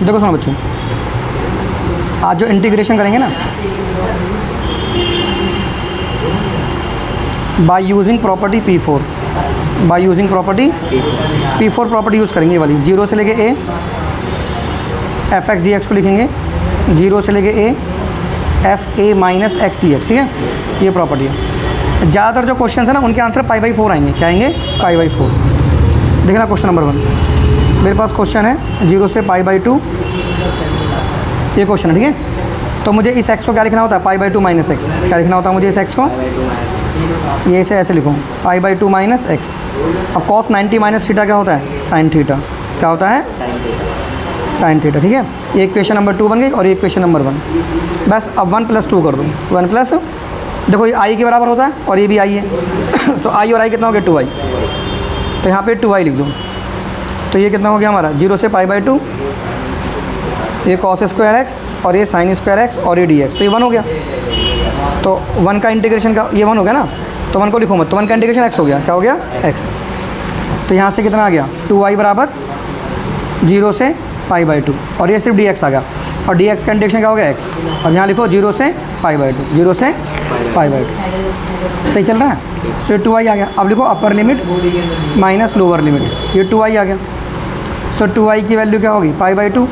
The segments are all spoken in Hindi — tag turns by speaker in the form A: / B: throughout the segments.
A: देखो सुनो बच्चों, आज जो इंटीग्रेशन करेंगे ना by using property P4, by using property P4 property use करेंगे ये वाली। 0 से लेके a f(x) dx को लिखेंगे, 0 से लेके a f(a) minus x dx, ठीक है, ये प्रॉपर्टी है। ज़्यादातर जो क्वेश्चन है ना उनके आंसर π/4 आएंगे। क्या आएंगे? π/4। देखना क्वेश्चन नंबर 1 मेरे पास क्वेश्चन है 0 से π/2, ये क्वेश्चन है, ठीक है। तो मुझे इस x को क्या लिखना होता है? π/2 माइनस x। क्या लिखना होता है मुझे इस x को? ये इसे ऐसे लिखूँ π/2 माइनस x। अब cos 90 माइनस थीटा क्या होता है? sin theta. क्या होता है? sin थीटा, ठीक है। ये इक्वेशन नंबर 2 बन गई और ये इक्वेशन नंबर 1। बस अब 1 + 2 कर दूँ। 1 प्लस, देखो ये i के बराबर होता है और ये भी i है तो i और i कितना हो गया? 2i। तो यहाँ पे 2i लिख दूँ। तो ये कितना हो गया हमारा? 0 से π/2, ये cos स्क्वायर x और ये sin स्क्वायर x और ये dx। तो ये 1 हो गया। तो 1 का इंटीग्रेशन का ये 1 हो गया ना, तो 1 को लिखो मत। तो 1 का इंटीग्रेशन x हो गया। क्या हो गया? x। तो यहाँ से कितना आ गया? 2i बराबर 0 से π/2 और ये सिर्फ dx आ गया और dx का इंटीग्रेशन क्या हो गया? x। अब यहाँ लिखो 0 से π/2, 0 से π/2। सही चल रहा है? तो 2i आ गया। अब लिखो upper limit minus lower limit, ये 2i आ गया। सो 2i की वैल्यू क्या होगी? π/2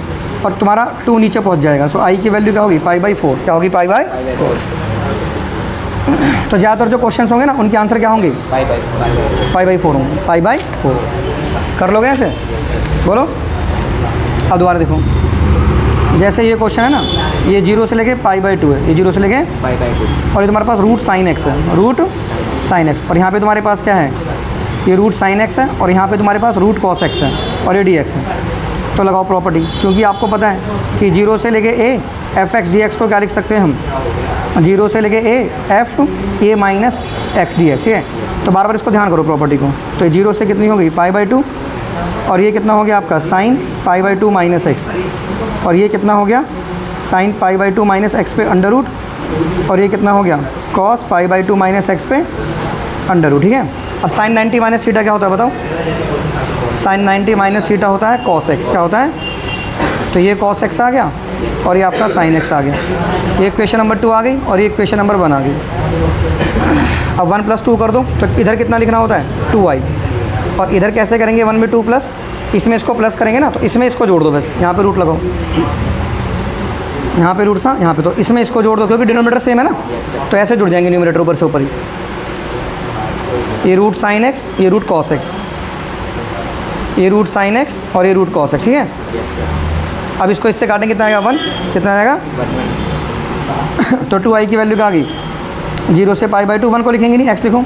A: और तुम्हारा 2 नीचे पहुंच जाएगा। सो i की वैल्यू क्या होगी? π/4। क्या होगी? π/4। तो ज़्यादातर जो क्वेश्चंस होंगे ना उनके आंसर क्या होंगे? π/4 होंगे। π/4 कर लोगे ऐसे? बोलो। अब दोबारा देखो, जैसे ये क्वेश्चन है ना, ये 0 से लेके π/2 है, ये 0 से लेके π/2 और ये तुम्हारे पास रूट साइन x है, रूट साइन x। और यहाँ पे तुम्हारे पास क्या है? ये रूट साइन x है और यहाँ पे तुम्हारे पास रूट cos x है और ये dx है। तो लगाओ प्रॉपर्टी। क्योंकि आपको पता है कि 0 से लेके a f(x) dx को क्या लिख सकते हैं हम? 0 से लेके a f(a) minus x dx, ठीक है। तो बार बार इसको ध्यान करो प्रॉपर्टी को। तो ये 0 से कितनी हो गई? π/2 और ये कितना हो गया आपका? sin π/2 माइनस x और ये कितना हो गया? sin π/2 माइनस x पे अंडर रूट और ये कितना हो गया? cos π/2 माइनस x पे अंडर रूट, ठीक है। अब sin 90 माइनस थीटा क्या होता है बताओ? sin 90 माइनस थीटा होता है cos x। क्या होता है? तो ये cos x आ गया और ये आपका sin x आ गया। ये इक्वेशन नंबर 2 आ गई और ये इक्वेशन नंबर 1 आ गई। अब 1 + 2 कर दो। तो इधर कितना लिखना होता है? 2i। और इधर कैसे करेंगे? 1 में 2 प्लस, इसमें इसको प्लस करेंगे ना, तो इसमें इसको जोड़ दो बस। यहाँ पे रूट लगाओ, यहाँ पे रूट था, यहाँ पे, तो इसमें इसको जोड़ दो क्योंकि डिनोमिनेटर सेम है ना। तो ऐसे जुड़ जाएंगे न्यूमरेटर ऊपर से ऊपर ही। ये रूट साइन x, ये रूट cos x, ये रूट साइन x और ये रूट cos x, ठीक है। अब इसको इससे काटेंगे, कितना आएगा? 1। कितना आएगा? तो 2i की वैल्यू क्या आ गई? 0 से π/2। 1 को लिखेंगे नहीं, x लिखो।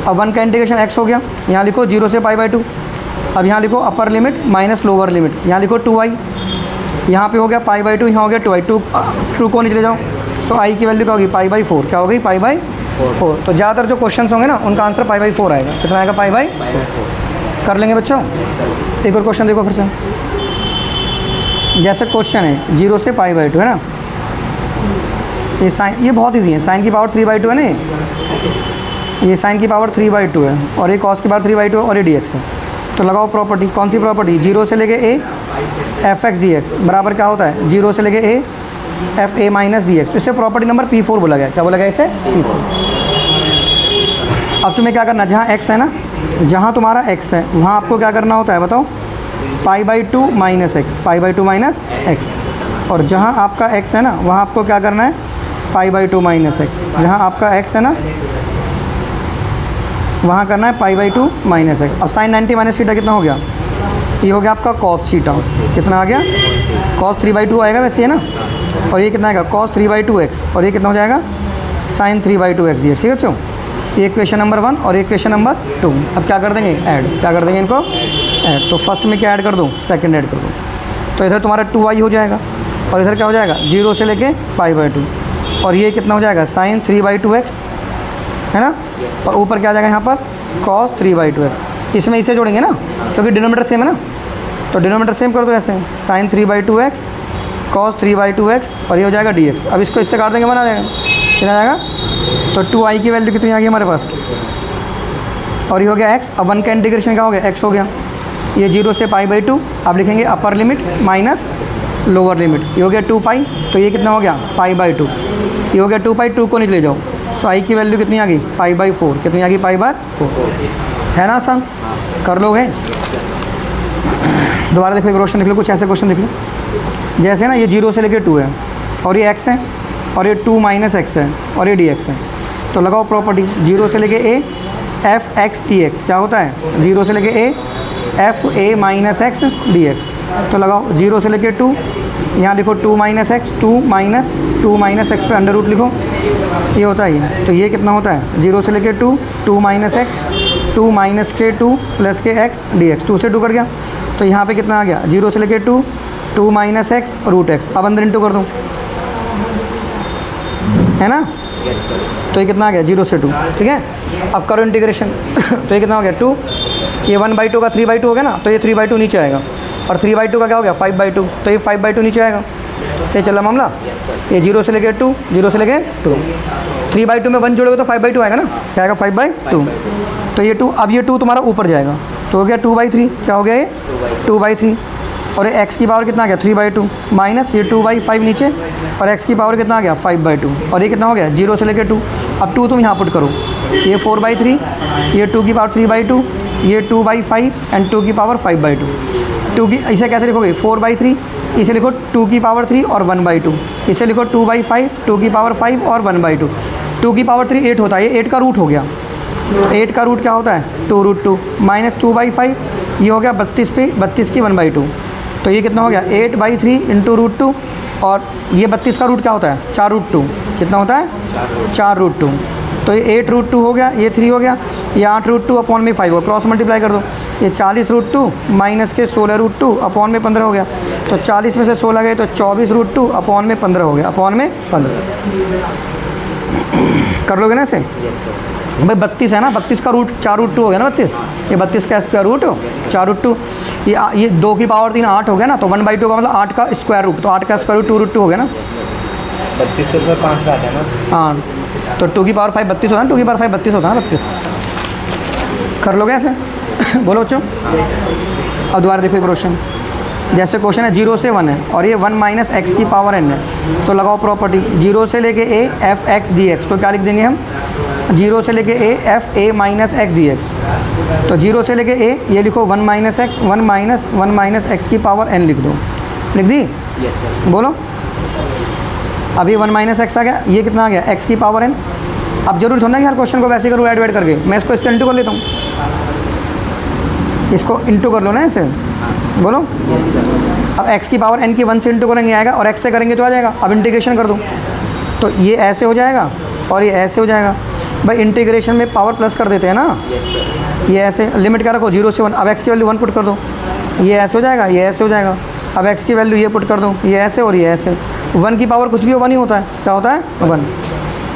A: अब 1 का इंटीग्रेशन x हो गया। यहाँ लिखो 0 से π/2। अब यहाँ लिखो upper limit minus lower limit, यहाँ लिखो 2i। यहाँ पे हो गया π/2, यहाँ हो गया 2i। 2 को नीचे ले जाओ। सो i की वैल्यू क्या होगी? π/4। क्या होगी? π/4। तो ज़्यादातर जो क्वेश्चंस होंगे ना उनका आंसर π/4 आएगा। कितना आएगा? π/4। कर लेंगे बच्चों? एक और क्वेश्चन देखो फिर से। जैसे क्वेश्चन है 0 से π/2 है ना, ये साइन, ये बहुत ईजी है। साइन की पावर 3/2 है ना, ये साइन की पावर 3/2 है और ये कॉस की पावर 3/2 है और ये dx है। तो लगाओ प्रॉपर्टी। कौन सी प्रॉपर्टी? 0 से लेके a f(x) dx बराबर क्या होता है? 0 से लेके a f(a) माइनस dx। तो इसे प्रॉपर्टी नंबर P4 बोला गया। क्या बोला गया इसे? P4। अब तुम्हें क्या करना, जहाँ x है ना, जहाँ तुम्हारा x है वहाँ आपको क्या करना होता है बताओ? π/2 माइनस x, π/2 माइनस x। और जहाँ आपका x है ना वहाँ आपको क्या करना है? π/2 माइनस x। जहाँ आपका x है ना वहाँ करना है π/2 माइनस x। अब sin 90 माइनस थीटा कितना हो गया? ये हो गया आपका cos थीटा। कितना आ गया? cos 3/2 आएगा वैसे है ना। और ये कितना आएगा? cos 3/2x और ये कितना हो जाएगा? sin 3/2x dx, ठीक है बच्चों। ये इक्वेशन नंबर 1 और इक्वेशन नंबर 2। अब क्या कर देंगे? ऐड। क्या कर देंगे इनको? ऐड। तो फर्स्ट में क्या ऐड कर दूँ? सेकंड ऐड कर दूँ। तो इधर तुम्हारा 2i हो जाएगा और इधर क्या हो जाएगा? 0 से लेके π/2 और ये कितना हो जाएगा? sin 3/2x है ना। और ऊपर क्या आ जाएगा यहाँ पर? cos 3/2x। इसमें इसे जोड़ेंगे ना क्योंकि डिनोमिनेटर सेम है ना, तो डिनोमिनेटर सेम कर दो ऐसे, sin 3/2x cos 3/2x और ये हो जाएगा dx। अब इसको इससे काट देंगे, बना जाएगा। कितना आ जाएगा? तो 2i की वैल्यू कितनी आ गई हमारे पास? और ये हो गया x। अब 1 का इंटीग्रेशन क्या हो गया? x हो गया। ये 0 से π/2 आप लिखेंगे upper limit minus lower limit, ये हो गया 2 पाई, तो ये कितना हो गया π/2, ये हो गया 2 पाई, 2 को नीचे ले जाओ, सो आई की वैल्यू कितनी आ गई π/4, कितनी आ गई π/4, है ना आसान, कर लोगे। दोबारा देखो एक क्वेश्चन लिख लो, कुछ ऐसे क्वेश्चन लिख लो, जैसे ना ये 0 से लेके 2 है और ये x है और ये 2 - x है और ये dx है, तो लगाओ प्रॉपर्टी 0 से लेके a f(x) dx क्या होता है, 0 से लेके a f(a - x) dx, तो लगाओ 0 से लेके 2, यहाँ लिखो 2 - x, 2 - x पे अंडर रूट लिखो, ये होता है ये, तो ये कितना होता है 0 से लेके 2, 2 - x, 2 - के 2 प्लस के x dx, 2 से 2 कट गया, तो यहाँ पे कितना आ गया 0 से लेके 2, 2 - x √x, अब अंदर इंटू कर दूँ, है ना, तो ये कितना आ गया 0 से 2, ठीक है। अब करो इंटीग्रेशन तो ये कितना हो गया 2, ये 1/2 का 3/2 हो गया ना, तो ये 3/2 नीचे आएगा, और 3/2 का क्या हो गया 5/2, तो ये 5/2 नीचे आएगा, से चला मामला, ये 0 से लेके 2, 0 से लेके 2, 3/2 में 1 जोड़ोगे तो 5/2 आएगा ना, क्या आएगा 5/2, तो ये 2, अब ये 2 तुम्हारा ऊपर जाएगा, तो हो गया 2/3, क्या हो गया ये 2/3, और ये x की पावर कितना आ गया 3/2 माइनस ये 2/5 नीचे, और x की पावर कितना आ गया 5/2, और ये कितना हो गया 0 से लेके 2, अब 2 तुम यहाँ पुट करो, ये 4/3, ये 2 की पावर 3/2, ये 2/5 एंड 2 की पावर 5/2, 2 की इसे कैसे लिखोगे 4/3, इसे लिखो 2 की पावर 3 और 1/2, इसे लिखो 2/5, 2 की पावर 5 और 1/2, 2 की पावर 3 8 होता है, ये 8 का रूट हो गया, 8 का रूट क्या होता है 2√2 माइनस 2/5, ये हो गया 32 पे 32 की 1/2, तो ये कितना हो गया 8/3 इंटू √2, और ये 32 का रूट क्या होता है 4√2, कितना होता है 4√2, तो ये 8√2 हो गया, ये 3 हो गया, ये 8√2 अपॉन में 5 हो, क्रॉस मल्टीप्लाई कर दो, ये 40√2 माइनस के 16√2 अपॉन में 15 हो गया, तो 40 में से 16 गए तो 24√2 अपॉन में 15 हो गया, अपॉन में 15 कर लोगे ना इसे, भाई 32 है ना, 32 का रूट 4√2 हो गया ना 32, ये 32 का स्क्वायर रूट हो 4√2, ये 2 की पावर 3 8 हो गया ना, तो 1/2 का मतलब 8 का स्क्वायर रूट, तो 8 का स्क्वायर रूट 2√2 हो गया ना,
B: 32 तो उसमें 5 आता है ना,
A: हाँ, तो 2 की पावर 5 32 होता है ना, 2 की पावर 5 32 होता है ना 32, कर लोगे ऐसे बोलो बच्चों। अब दोबारा देखो एक क्वेश्चन, जैसे क्वेश्चन है 0 से 1 है और ये 1 - x की पावर n है, तो लगाओ प्रॉपर्टी 0 से लेके a f(x) dx, तो क्या लिख देंगे हम 0 से लेके a f(a - x) dx, तो 0 से लेके a ये लिखो 1 - x, 1 - x की पावर n लिख दो, लिख दी,
B: यस सर,
A: बोलो, अब ये 1 - x आ गया, ये कितना आ गया x की पावर n, अब जरूर थोड़ा ना कि हर क्वेश्चन को वैसे करूँ ऐड करके, मैं इसको इससे इंटू कर लेता हूँ, इसको इंटू कर लो ना ऐसे, बोलो,
B: यस सर,
A: अब x की पावर n की 1 से इंटू करेंगे आएगा, और x से करेंगे तो आ जाएगा, अब इंटीग्रेशन कर दो, तो ये ऐसे हो जाएगा और ये ऐसे हो जाएगा, भाई इंटीग्रेशन में पावर प्लस कर देते हैं ना,
B: यस सर,
A: ये ऐसे लिमिट क्या रखो 0 से 1, अब x की वैल्यू 1 पुट कर दो, ये ऐसे हो जाएगा, ये ऐसे हो जाएगा, अब x की वैल्यू ये पुट कर दो, ये ऐसे और ये ऐसे, 1 की पावर कुछ भी 1 ही होता है, क्या होता है 1,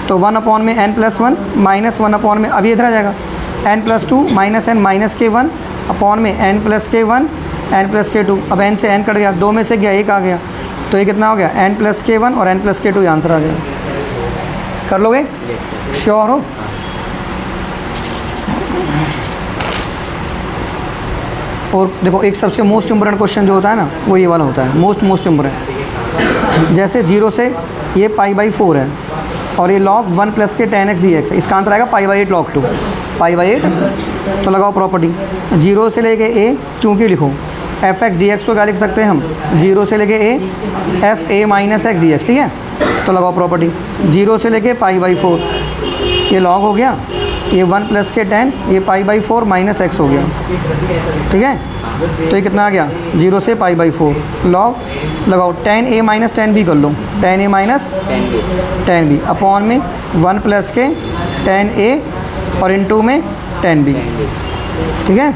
A: तो 1 अपॉन में n+1 माइनस 1 अपॉन में, अब ये इधर आ जाएगा n+2 माइनस n माइनस के 1 अपॉन में n+k1 n+k2, अब n से n कट गया, 2 में से गया 1 आ गया, तो ये कितना हो गया n+k1 और n+k2, ये आंसर आ गया, कर लोगे
B: यस सर,
A: श्योर हो। और देखो एक सबसे मोस्ट इम्पोर्टेंट क्वेश्चन जो होता है ना वो ये वाला होता है, मोस्ट इम्पोर्टेंट, जैसे 0 से ये π/4 है और ये log 1 प्लस के 10x dx है, इसका आंसर आएगा π/8 log 2, π/8, तो लगाओ प्रॉपर्टी 0 से लेके a, चूँकि लिखो f(x) dx को क्या लिख सकते हैं हम 0 से लेके a f(a - x) dx, ठीक है, तो लगाओ प्रॉपर्टी 0 से लेके π/4, ये log हो गया, ये 1 प्लस के 10, ये π/4 माइनस x हो गया, ठीक है, तो ये कितना आ गया 0 से π/4 log, लगाओ 10a माइनस 10b कर लो, 10a माइनस 10b अपॉन में 1 प्लस के 10a और इंटू में 10b, ठीक है,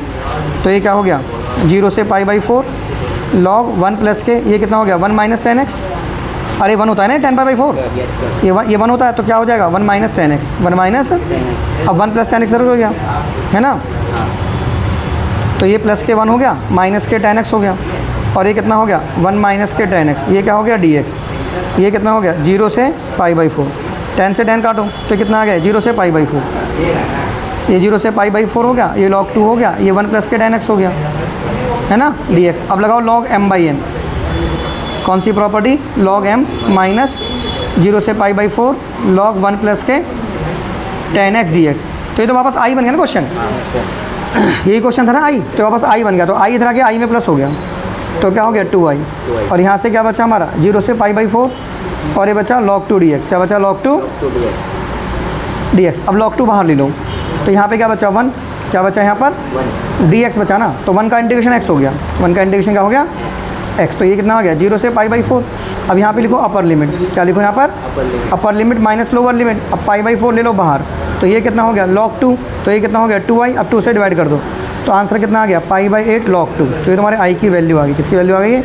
A: तो ये क्या हो गया 0 से π/4 log 1 प्लस के, ये कितना हो गया 1 माइनस 10x, अरे 1 होता है ना 10π/4,
B: यस सर,
A: ये 1 होता है, तो क्या हो जाएगा 1 माइनस 10x, 1 माइनस,
B: 10x,
A: अब 1 प्लस 10x ज़रूर हो गया, है ना, तो ये प्लस के 1 हो गया, माइनस के 10x हो गया, और ये कितना हो गया 1 माइनस के 10x, ये क्या हो गया dx, ये कितना हो गया 0 से π/4, 10 से 10 काटो तो कितना आ गया 0 से π/4, ये 0 से π/4 हो गया, ये log 2 हो गया, ये 1 प्लस के 10x हो गया, है ना dx, अब लगाओ log m/n, कौन सी प्रॉपर्टी, log m माइनस 0 से पाई बाई 4 log 1 प्लस के tan x dx। तो ये तो वापस आई बन गया ना क्वेश्चन,
B: हाँ सर।
A: यही क्वेश्चन था ना आई, तो वापस आई बन गया। तो आई इधर आके आई में प्लस हो गया, तो क्या हो गया 2i।
B: 2i।
A: और यहाँ से क्या बचा हमारा 0 से पाई बाई 4 और ये बचा log 2 dx। क्या बचा log 2
B: 2 dx।
A: dx। अब log 2 बाहर ले लो, तो यहाँ पे क्या बचा 1, क्या बचा यहाँ पर
B: 1
A: dx बचा ना, तो 1 का इंटीग्रेशन x हो गया, 1 का इंटीग्रेशन क्या हो गया x। तो ये कितना आ गया 0 से पाई बाई 4। अब यहाँ पे लिखो अपर लिमिट, क्या लिखो यहाँ पर
B: upper limit.
A: Upper limit minus lower limit. अब पाई बाई 4 ले लो बाहर, तो ये कितना हो गया log 2, तो ये कितना हो गया 2i। अब 2 से डिवाइड कर दो, तो आंसर कितना आ गया पाई बाई 8 log 2। तो ये तुम्हारे i की वैल्यू आ गई, किसकी वैल्यू आ गई है,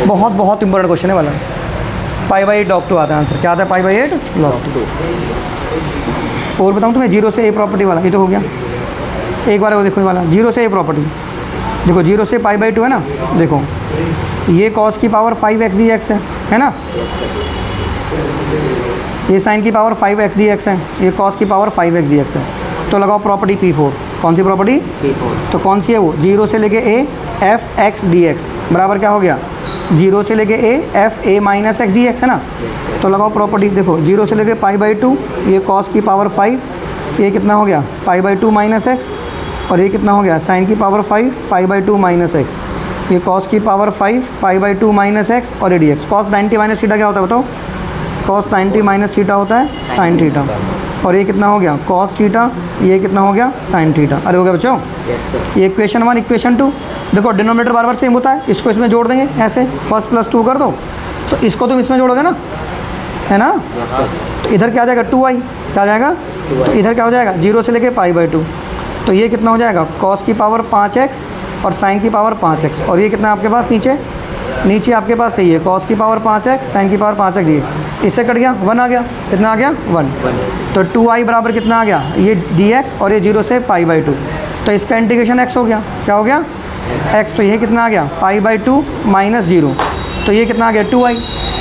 A: बहुत बहुत इंपॉर्टेंट क्वेश्चन है वाला। पाई बाई 8 log 2 आता है आंसर, क्या आता है पाई बाई 8 log 2। और बताऊँ तुम्हें 0 से a प्रॉपर्टी वाला, ये तो हो गया। एक बार वो देखो ये वाला 0 से a प्रॉपर्टी, देखो 0 से पाई बाई 2 है ना, देखो ये cos की पावर 5x dx है ना,
B: यस सर।
A: ये साइन की पावर 5x dx है, ये cos की पावर 5x dx है। तो लगाओ प्रॉपर्टी P4, कौन सी प्रॉपर्टी,
B: P4।
A: तो कौन सी है वो, 0 से लेके a f x dx बराबर क्या हो गया 0 से लेके a f a minus x dx है ना।
B: Yes sir.
A: तो लगाओ प्रॉपर्टी, देखो 0 से लेके पाई बाई 2, ये cos की पावर 5, ये कितना हो गया पाई बाई 2 माइनस एक्स, और ये कितना हो गया साइन की power 5 pi by 2 minus x, ये cos की power 5 pi by 2 minus x और ये dx। cos 90 माइनस थीटा क्या होता है बताओ, cos 90 माइनस थीटा होता है साइन थीटा, और ये कितना हो गया cos थीटा, ये कितना हो गया साइन थीटा। अरे हो गया बच्चों,
B: यस सर।
A: ये इक्वेशन 1 इक्वेशन 2। देखो डिनोमिनेटर बार बार सेम होता है, इसको इसमें जोड़ देंगे ऐसे, फर्स्ट प्लस 2 कर दो, तो इसको तुम इसमें जोड़ोगे ना, है ना।
B: Yes sir.
A: तो इधर क्या आ जाएगा 2i, क्या आ जाएगा, तो इधर क्या हो जाएगा 0 से लेके पाई बाई 2, तो ये कितना हो जाएगा cos की पावर 5x और साइन की पावर 5x, और ये कितना आपके पास नीचे आपके पास सही है cos की पावर 5x साइन की पावर 5x, ये इससे कट गया 1 आ गया, कितना आ गया 1। तो 2i बराबर कितना आ गया ये dx, और ये 0 से पाई बाई 2, तो इसका इंटीग्रेशन x हो गया, क्या हो गया x। तो ये कितना आ गया पाई बाई 2 माइनस 0, तो ये कितना आ गया 2i।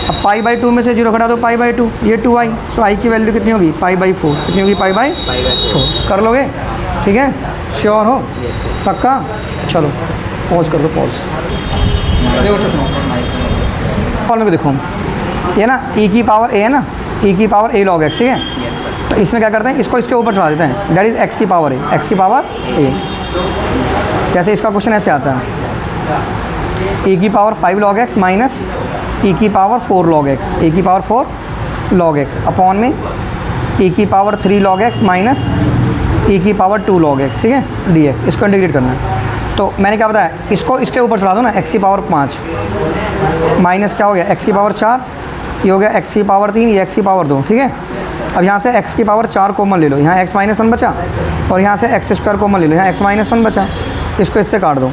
A: अब पाई बाई 2 में से 0 घटा दो पाई बाई 2, ये 2i। सो i की वैल्यू कितनी होगी पाई बाई 4, कितनी होगी पाई बाई 4। कर लोगे, ठीक है, श्योर हो,
B: यस सर।
A: पक्का। चलो पॉज कर दो, पॉज। और मेरे को देखो ये ना e की पावर a है ना, e की पावर a log x, ठीक है।
B: Yes sir.
A: तो इसमें क्या करते हैं, इसको इसके ऊपर चढ़ा देते हैं, दैट इज x की पावर a, x की पावर a। जैसे इसका क्वेश्चन ऐसे आता है e की power 5 log x minus e की पावर 4 log x, e की पावर 4 log x अपॉन में e की power 3 log x minus e की पावर 2 log x, ठीक है dx। इसको इंटीग्रेट करना है, तो मैंने क्या बताया, इसको इसके ऊपर चढ़ा दो ना, x की पावर 5 माइनस क्या हो गया x की पावर 4, ये हो गया x की पावर 3, ये x की पावर 2, ठीक है। अब यहाँ से x की पावर 4 कॉमन ले लो, यहाँ x माइनस 1 बचा, और यहाँ से x स्क्वायर कॉमन ले लो, यहाँ x माइनस 1 बचा, इसको इससे काट दो।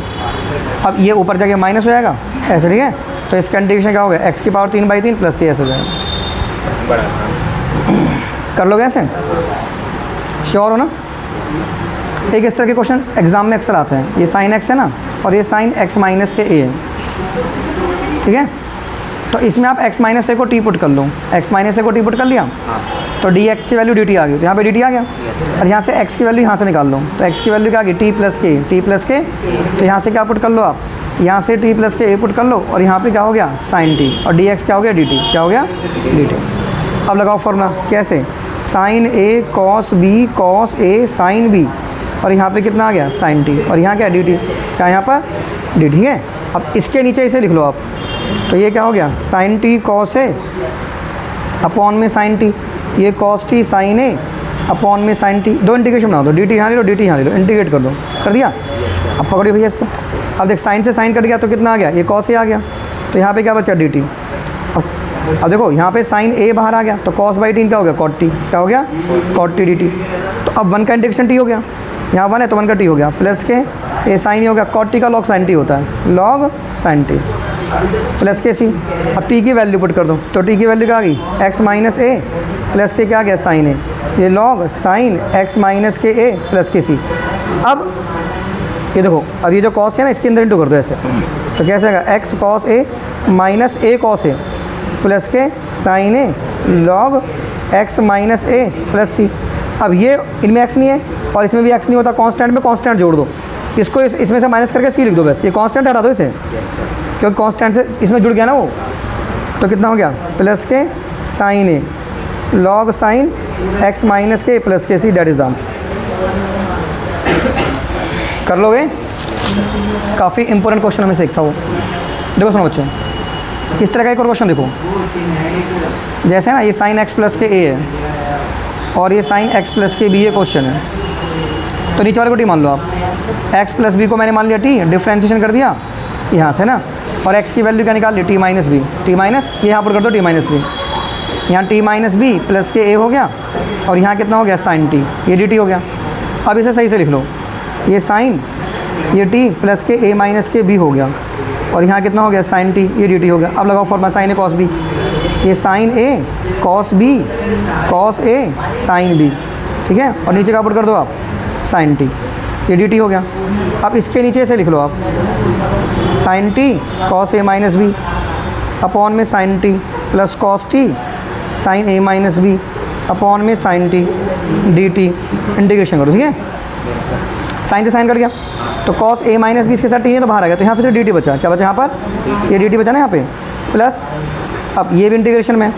A: अब ये ऊपर जाके माइनस हो जाएगा ऐसे, ठीक है। तो इसका इंटीग्रेशन क्या हो गया x की पावर 3/3 प्लस ये ऐसे हो जाएगा।
B: बड़ा
A: कर लोगे ऐसे, श्योर हो ना। एक इस तरह के क्वेश्चन एग्जाम में अक्सर आते हैं, ये साइन x है ना, और ये साइन x माइनस के a है, ठीक है। तो इसमें आप x माइनस a को t पुट कर लो, x माइनस a को t पुट कर लिया,
B: हाँ।
A: तो dx की वैल्यू dt आ गई, तो यहाँ पे dt आ गया,
B: यस।
A: और यहाँ से x की वैल्यू यहाँ से निकाल लो, तो x की वैल्यू क्या आ गई t प्लस के, तो यहाँ से क्या पुट कर लो आप, यहाँ से t प्लस के a पुट कर लो, और यहाँ पे क्या हो गया साइन t, और dx क्या हो गया dt, क्या हो गया dt। अब लगाओ फॉर्मूला, कैसे, sine a cos b cos a sine b, और यहाँ पे कितना आ गया साइन t, और यहाँ क्या dt, क्या यहाँ पर dt है। अब इसके नीचे इसे लिख लो आप, तो ये क्या हो गया sine t cos a upon में साइन t, ये cos t sine a upon में साइन t, दो इंटीग्रेशन बना दो, dt यहाँ ले लो dt यहाँ ले लो, इंटीग्रेट कर दो, कर दिया। अब पकड़िए भैया इसको, अब देख साइन से साइन कट गया तो कितना आ गया, ये कॉस a आ गया, तो यहाँ पे क्या बचा dt। अब देखो यहाँ पे साइन a बाहर आ गया, तो कॉस बाई टीन क्या हो गया कॉट t, क्या हो गया कॉट t dt। तो अब 1 का इंटीग्रेशन t हो गया, यहाँ 1 है तो 1 का t हो गया, प्लस के a साइन ही हो गया, कॉट t का लॉग साइन t होता है, लॉग साइन t प्लस के c। अब t की वैल्यू पुट कर दो, तो t की वैल्यू क्या आ गई x माइनस a प्लस के क्या आ गया साइन a, ये लॉग साइन x माइनस के a प्लस के c। अब ये देखो, अब ये जो कॉस है ना इसके अंदर इंटू कर दो ऐसे, तो कैसे आएगा x cos a minus a cos a plus के sine a log x minus a plus c। अब ये इनमें x नहीं है और इसमें भी x नहीं होता, कांस्टेंट में कांस्टेंट जोड़ दो, इसको इसमें से माइनस करके c लिख दो, बस ये कांस्टेंट हटा दो इसे,
B: यस सर।
A: क्योंकि कांस्टेंट से इसमें जुड़ गया ना वो, तो कितना हो गया प्लस के साइन ए लॉग साइन एक्स माइनस के plus k C, date is the answer. कर लोगे? काफ़ी इंपॉर्टेंट क्वेश्चन हमें सीखता हो। देखो सुनो बच्चों, इस तरह का एक और क्वेश्चन देखो, जैसे ना ये साइन एक्स प्लस के ए है और ये sign x plus k B ये क्वेश्चन है, तो नीचे वाले को टी मान लो आप। एक्स प्लस बी को मैंने मान लिया टी, डिफ्रेंशिएशन कर दिया यहाँ से ना, और एक्स की वैल्यू क्या निकाल ली t minus b, t minus ये यहाँ पर कर दो टी माइनस बी, यहाँ टी माइनस बी प्लस के ए हो गया और यहाँ कितना हो गया साइन टी, ये डी टी हो गया। अब इसे सही से लिख लो, ये साइन ये टी प्लस के ए माइनस के बी हो गया और यहाँ कितना हो गया साइन टी, ये डी टी हो गया। अब लगाओ formula sine a cos b, ये sine a cos b cos a sine b, ठीक है, और नीचे का पुट कर दो आप साइन टी, ये डी टी हो गया। अब इसके नीचे से लिख लो आप sine t cos a minus b upon में sine t plus cos t sine a minus b upon में sine T d T, integration करो, ठीक है। साइन से साइन कट गया तो कॉस ए माइनस बी इसके साथ टी है तो बाहर आ गया, तो यहाँ पे सिर्फ डी टी बचा, क्या बचा यहाँ पर, ये डी टी बचा ना यहाँ पे, प्लस अब ये भी इंटीग्रेशन में,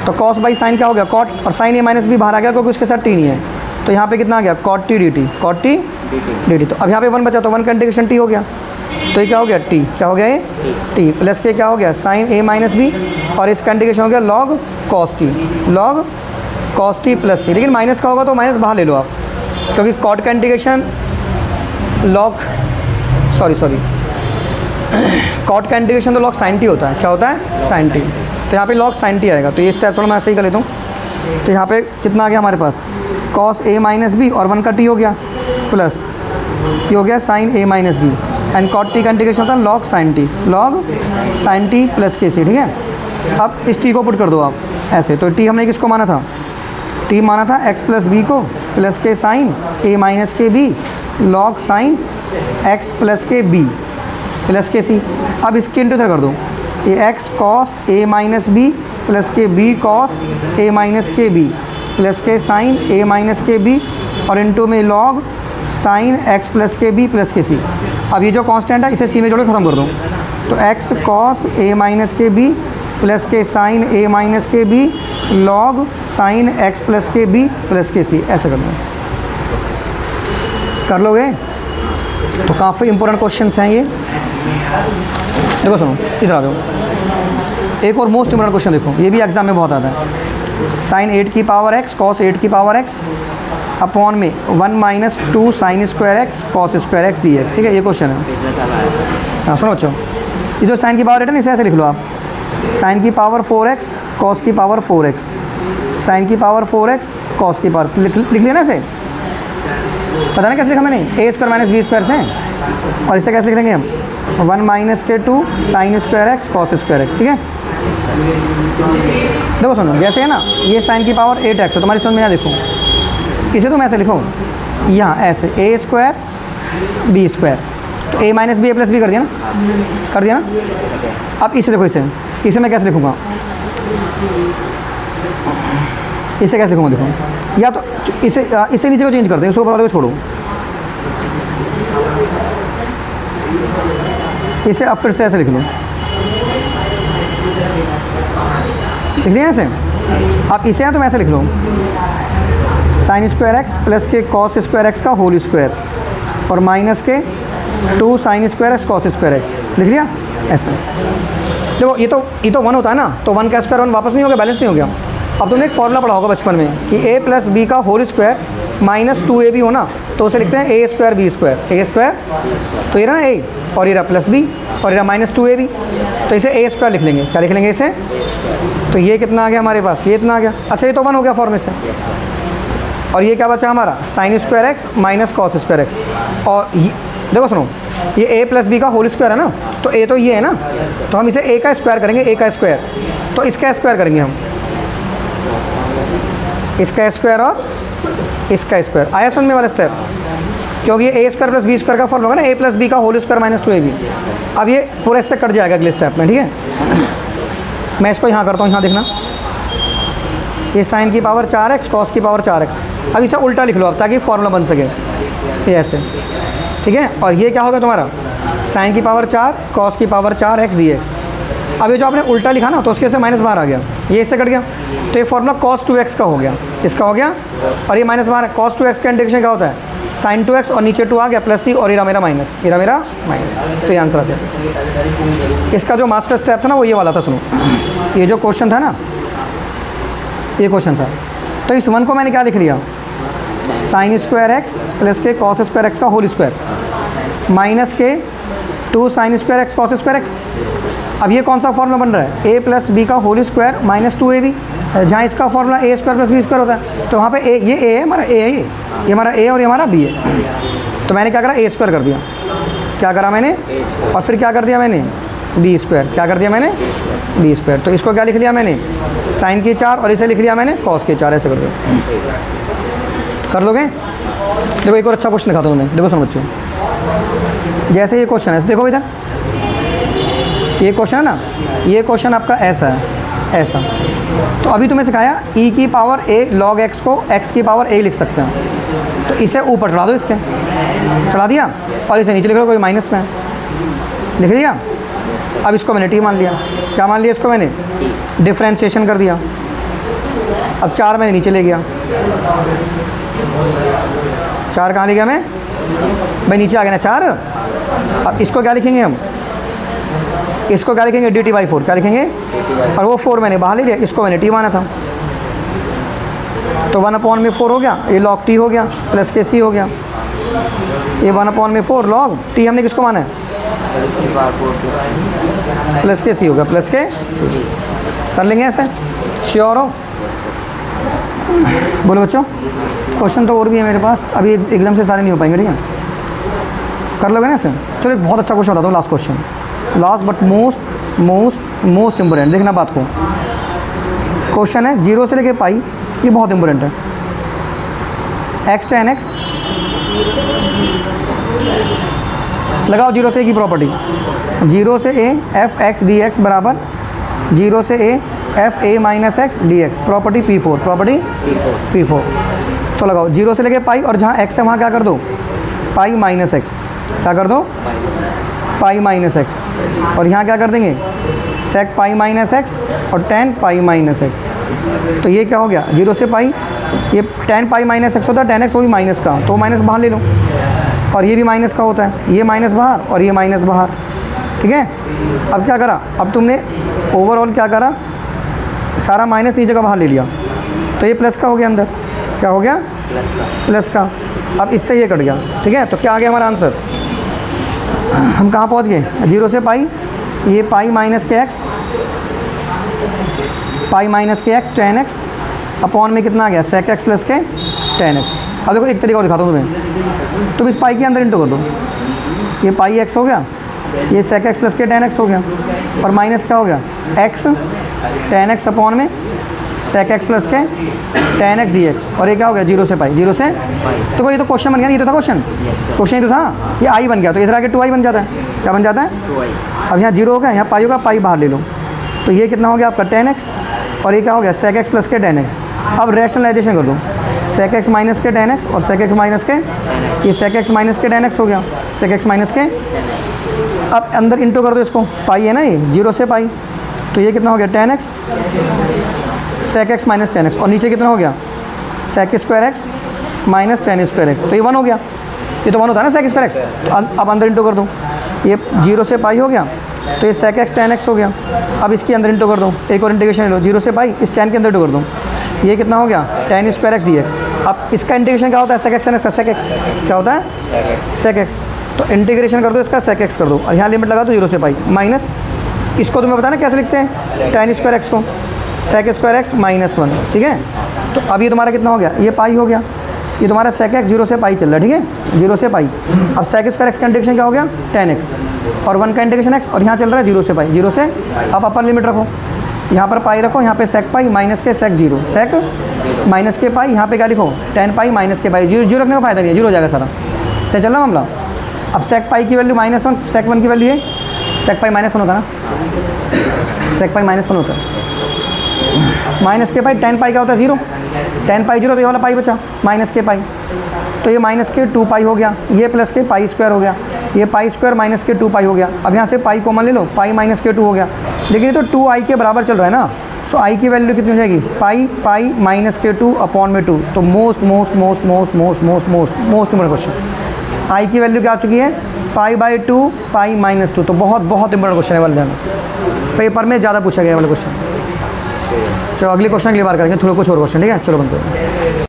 A: तो कॉस बाई साइन क्या हो गया कॉट, और साइन ए माइनस बी बाहर आ गया क्योंकि उसके साथ टी नहीं है, तो यहाँ पे कितना आ गया cot t d t, cot t d t. तो अब यहाँ पे वन बचा तो वन का इंटीग्रेशन टी हो गया, तो ये क्या हो गया टी, क्या हो गया ये टी, प्लस के क्या हो गया साइन ए माइनस बी और इसका इंटीग्रेशन हो गया log cos t, log cos t plus c, लेकिन माइनस का होगा तो माइनस बाहर ले लो आप, क्योंकि कॉट का इंटीग्रेशन लॉग कॉट का इंटीग्रेशन तो लॉग साइन टी होता है, क्या होता है साइन टी, तो यहाँ पे लॉग साइन टी आएगा। तो ये स्टेप थोड़ा मैं ऐसे ही कर लेता हूँ। तो यहाँ पे कितना आ गया हमारे पास कॉस ए माइनस बी और वन का टी हो गया प्लस ये हो गया sine a minus b and cot t का इंटीग्रेशन होता है log sign t plus k सी, ठीक है। अब इस टी को पुट कर दो आप ऐसे, तो टी हमने किसको माना था, टी माना था एक्स प्लस बी को प्लस के sine a minus k b log sine x plus k b plus k c. अब इसके इंटू कर दो, ये x cos a minus b plus k b cos a minus k b plus के sine a minus k b और इंटू में log sine x plus k b plus k c. अब ये जो कांस्टेंट है इसे सी में जोड़ के ख़त्म कर दो, तो x cos a minus k b plus के sine a minus k b log sine x plus k b plus k c, ऐसे कर दो। कर लोगे? तो काफ़ी इंपॉर्टेंट क्वेश्चंस हैं ये। देखो सुनो, इधर आ जाओ, एक और मोस्ट इंपॉर्टेंट क्वेश्चन देखो, ये भी एग्जाम में बहुत आता है। साइन 8 की पावर एक्स कॉस 8 की पावर एक्स अपॉन में 1 minus 2 sine square x cos square x D x, ठीक है, ये क्वेश्चन है। हाँ सुनो बच्चों, ये जो साइन की पावर 8 है ना इसे ऐसे लिख लो आप, साइन की पावर 4x कॉस की पावर 4x, साइन की पावर 4x कॉस की पावर, लिख लिया ना इसे, पता ना कैसे लिखा मैंने, ए स्क्वायर माइनस बी स्क्वायर से, और इसे कैसे लिख लेंगे हम 1 माइनस के 2 sine square x cos square x, ठीक है। देखो सुनो, जैसे है ना ये साइन की पावर 8x है, तुम्हारी समझ में ना, देखो इसे तुम ऐसे लिखो यहाँ ऐसे ए स्क्वायर बी स्क्वायर, तो ए माइनस बी ए प्लस बी कर दिया ना, अब इसे देखो, इसे मैं कैसे लिखूँगा, इसे कैसे लिखूँगा देखो, या तो इसे नीचे को चेंज कर दें, उसको ऊपर वाले को छोड़ो, इसे अब फिर से ऐसे लिख लो, लिख लिया ऐसे। अब इसे ना तुम ऐसे लिख लो, साइन स्क्वायर एक्स प्लस के कॉस स्क्वायर एक्स का होल स्क्वायर और माइनस के 2 sine square x cos square x, लिख लिया ऐसे। देखो ये तो 1 होता है ना, तो 1 का स्क्वायर 1 वापस नहीं हो गया, बैलेंस नहीं हो गया। अब तुमने एक फॉर्मूला पढ़ा होगा बचपन में कि ए प्लस बी का होल स्क्वायर माइनस 2a भी हो ना, तो उसे लिखते हैं ए स्क्वायर बी स्क्वायर, ए स्क्वायर, तो ये रहा ए और ये रहा प्लस बी और ये रहा माइनस 2a भी, तो इसे ए स्क्वायर लिख लेंगे, क्या लिख लेंगे इसे, तो ये कितना आ गया हमारे पास, ये इतना आ गया। अच्छा ये तो 1 हो गया फॉर्मूले से, और ये क्या बचा हमारा sine square x minus cos square x, और देखो सुनो, ये ए प्लस बी का होल स्क्वायर है ना, तो ए तो ये है ना, तो हम इसे ए का स्क्वायर करेंगे, ए का स्क्वायर, तो इसका स्क्वायर करेंगे हम, इसका स्क्वायर और इसका स्क्वायर, आया समझ में वाला स्टेप, क्योंकि ये ए स्क्वायर प्लस बी स्क्वायर का फॉर्म होगा ना, ए प्लस बी का होल स्क्वायर माइनस 2ab। अब ये पूरा इससे कट जाएगा अगले स्टेप में, ठीक है। मैं इसको यहाँ करता हूँ, यहाँ देखना, ये साइन की पावर 4x कॉस की पावर 4x, अब इसे उल्टा लिख लो अब ताकि फॉर्मूला बन सके, ये ऐसे, ठीक है। और ये क्या होगा तुम्हारा साइन की पावर 4 कॉस की पावर 4x dx, अब ये जो आपने उल्टा लिखा ना, तो उसके से माइनस बाहर आ गया, ये इससे कट गया, तो ये फॉर्मूला cos 2x का हो गया। किसका हो गया? और ये माइनस बाहर है। cos 2x का इंटीग्रेशन क्या होता है? sin 2x, और नीचे 2 आ गया प्लस सी, और ये मेरा माइनस, ये मेरा माइनस। तो ये आंसर आ जाए। इसका जो मास्टर स्टेप था ना वो ये वाला था, सुनो। ये जो क्वेश्चन था ना, ये क्वेश्चन था, तो इस वन को मैंने क्या लिख लिया? साइन स्क्वायर एक्स प्लस के कॉस स्क्वायर एक्स का होल स्क्वायर माइनस के 2 sine square x cos square x. अब ये कौन सा फॉर्मूला बन रहा है? ए प्लस बी का होल स्क्वायर माइनस 2ab, जहाँ इसका फॉर्मूला ए स्क्वायर प्लस बी स्क्वायर होता है। तो वहाँ पे ए, ये ए है हमारा, ए है ये हमारा ए, और ये हमारा बी है। तो मैंने क्या करा? ए स्क्वायर कर दिया। क्या करा मैंने? और फिर क्या कर दिया मैंने? B square. क्या कर दिया मैंने? B square. तो इसको क्या लिख लिया मैंने? साइन के 4, और इसे लिख लिया मैंने कॉस के 4। ऐसे कर दिया। कर दोगे? देखो एक और अच्छा क्वेश्चन दिखाता हूँ तुम्हें। देखो सुनो बच्चों, जैसे ये क्वेश्चन है, देखो इधर ये क्वेश्चन है ना, ये क्वेश्चन आपका ऐसा है, ऐसा। तो अभी तुम्हें सिखाया e की पावर a log x को x की पावर a लिख सकते हैं। तो इसे ऊपर चढ़ा दो, इसके चढ़ा दिया, और इसे नीचे लिख लो, कोई माइनस में है, लिख दिया। अब इसको मैंने t मान लिया। क्या मान लिया इसको मैंने? डिफ्रेंशिएशन कर दिया। अब 4 मैंने नीचे ले गया। 4 कहाँ ले गया मैं? भाई नीचे आ गया ना 4। अब इसको क्या लिखेंगे हम? इसको क्या लिखेंगे? dt/4। क्या लिखेंगे? और वो 4 मैंने बाहर ले लिया, इसको मैंने t माना था। तो 1/4 हो गया, ये log t हो गया, प्लस के c हो गया। ये 1/4 log t हमने किसको माना है? प्लस के c हो गया, प्लस के c। कर लेंगे ऐसे? श्योर हो? बोलो बच्चों। क्वेश्चन तो और भी है मेरे पास, अभी एकदम से सारे नहीं हो पाएंगे, ठीक है? कर लोगे ना ऐसे? चलो एक बहुत अच्छा क्वेश्चन बताता हूँ, last question, last but most important. देखना बात को, क्वेश्चन है 0 से लेके पाई, ये बहुत इंपॉर्टेंट है। x tan x लगाओ 0 से a की प्रॉपर्टी। 0 से a f x dx बराबर 0 से a f a minus x D x, property P4, property P4। तो लगाओ 0 से लेके पाई, और जहाँ x है वहाँ क्या कर दो? Pi minus x. क्या कर दो? Pi minus x. और यहाँ क्या कर देंगे? सेक पाई माइनस एक्स और टेन पाई माइनस एक्स। तो ये क्या हो गया? 0 से पाई, ये टेन पाई माइनस एक्स होता है, टेन एक्स वो भी माइनस का, तो माइनस बाहर ले लो। और ये भी माइनस का होता है, ये माइनस बाहर और ये माइनस बाहर, ठीक है? अब क्या करा? अब तुमने ओवरऑल क्या करा? सारा माइनस नीचे का बाहर ले लिया, तो ये प्लस का हो गया अंदर। क्या हो गया? प्लस का। अब इससे ये कट गया, ठीक है? तो क्या आ गया हमारा आंसर? हम कहाँ पहुँच गए? 0 से पाई, ये पाई माइनस के एक्स, पाई माइनस के एक्स टेन एक्स अपॉन में कितना आ गया? सेक एक्स प्लस के टेन एक्स। अब देखो एक तरीका और दिखाता हूँ तुम्हें। तुम इस पाई के अंदर इंटू कर दो, ये पाई एक्स हो गया, ये सेक एक्स प्लस के टेन एक्स हो गया, और माइनस क्या हो गया? एक्स टेन एक्स अपॉन में सेक एक्स प्लस के टेन एक्स डी एक्स। और ये क्या हो गया? 0 से पाई, 0 से। तो ये तो क्वेश्चन बन गया, ये तो था क्वेश्चन, क्वेश्चन ये तो था, ये आई बन गया, तो इधर आके 2i बन जाता है। क्या बन जाता है? 2i। अब यहाँ 0 हो गया, यहाँ पाई होगा, पाई बाहर ले लो, तो ये कितना हो गया आपका? टेन एक्स, और ये क्या हो गया? सेक एक्स प्लस के टेन एक्स। अब रैशनलाइजेशन कर दो, सेक एक्स माइनस के टेन एक्स और सेक एक्स माइनस के, ये सेक एक्स माइनस के टेन एक्स हो गया, सेक एक्स माइनस के। अब अंदर इंटू कर दो इसको, पाई है ना ये, 0 से पाई, तो ये कितना हो गया? Ten x sec x minus ten x, और नीचे कितना हो गया? Sec square x minus ten square x. तो ये 1 हो गया, ये तो 1 होता है ना सेक स्क्वायर एक्स। तो अब अंदर इंटू कर दो, ये 0 से पाई हो गया, तो ये सेक एक्स टेन एक्स हो गया। अब इसके अंदर इंटू कर दो, एक और इंटीग्रेशन ले लो, 0 से पाई, इस टेन के अंदर इंटू कर दो, ये कितना हो गया? Ten square x D x. अब इसका इंटीग्रेशन क्या होता है? सेक एक्स टेन एक्स का सेक एक्स क्या होता है? सेक एक्स। तो इंटीग्रेशन कर दो इसका, सेक एक्स कर दो, और यहाँ लिमिट लगा दो 0 से पाई माइनस, इसको तुम्हें पता ना कैसे लिखते हैं? टेन स्क्वायर एक्स को सेक स्क्वायर एक्स माइनस 1, ठीक है? तो अब ये तुम्हारा कितना हो गया? ये पाई हो गया, ये तुम्हारा सेक एक्स 0 से पाई चल रहा है, ठीक है? 0 से पाई। अब सेक स्क्वायर एक्स का इंटीग्रेशन क्या हो गया? टेन एक्स, और 1 का इंटीग्रेशन एक्स, और यहाँ चल रहा है 0 से पाई, 0 से। अब अपर लिमिट रखो, यहाँ पर पाई रखो, यहाँ पे सेक पाई माइनस के सेक 0, सेक माइनस के पाई, यहाँ पे क्या लिखो? टेन पाई माइनस के पाई, 0 रखने का फायदा नहीं है, 0 हो जाएगा सारा। सही चल रहा मामला? अब सेक पाई की वैल्यू -1, सेक 1 की वैल्यू है, सेक पाई -1 होता है ना, सेक पाई -1 होता है, माइनस के पाई, टेन पाई क्या होता है? 0, टेन पाई 0, तो ये वाला पाई बचा माइनस के पाई, तो ये माइनस के 2 पाई हो गया, ये प्लस के पाई स्क्वायर हो गया, ये पाई स्क्वायर माइनस के 2 पाई हो गया। अब यहाँ से पाई कॉमन ले लो, पाई माइनस के 2 हो गया, लेकिन ये तो 2i के बराबर चल रहा है ना, सो i की वैल्यू कितनी हो जाएगी, पाई माइनस के 2 अपॉन में 2। तो मोस्ट इम्पोर्टेंट क्वेश्चन, i की वैल्यू क्या आ चुकी है, पाई/2 पाई माइनस 2। तो बहुत इंपॉर्टेंट क्वेश्चन है वाले, पेपर में ज़्यादा पूछा गया वाला क्वेश्चन। चलो अगले क्वेश्चन अगली बार करेंगे, थोड़ा कुछ और क्वेश्चन, ठीक है। चलो बनते हैं।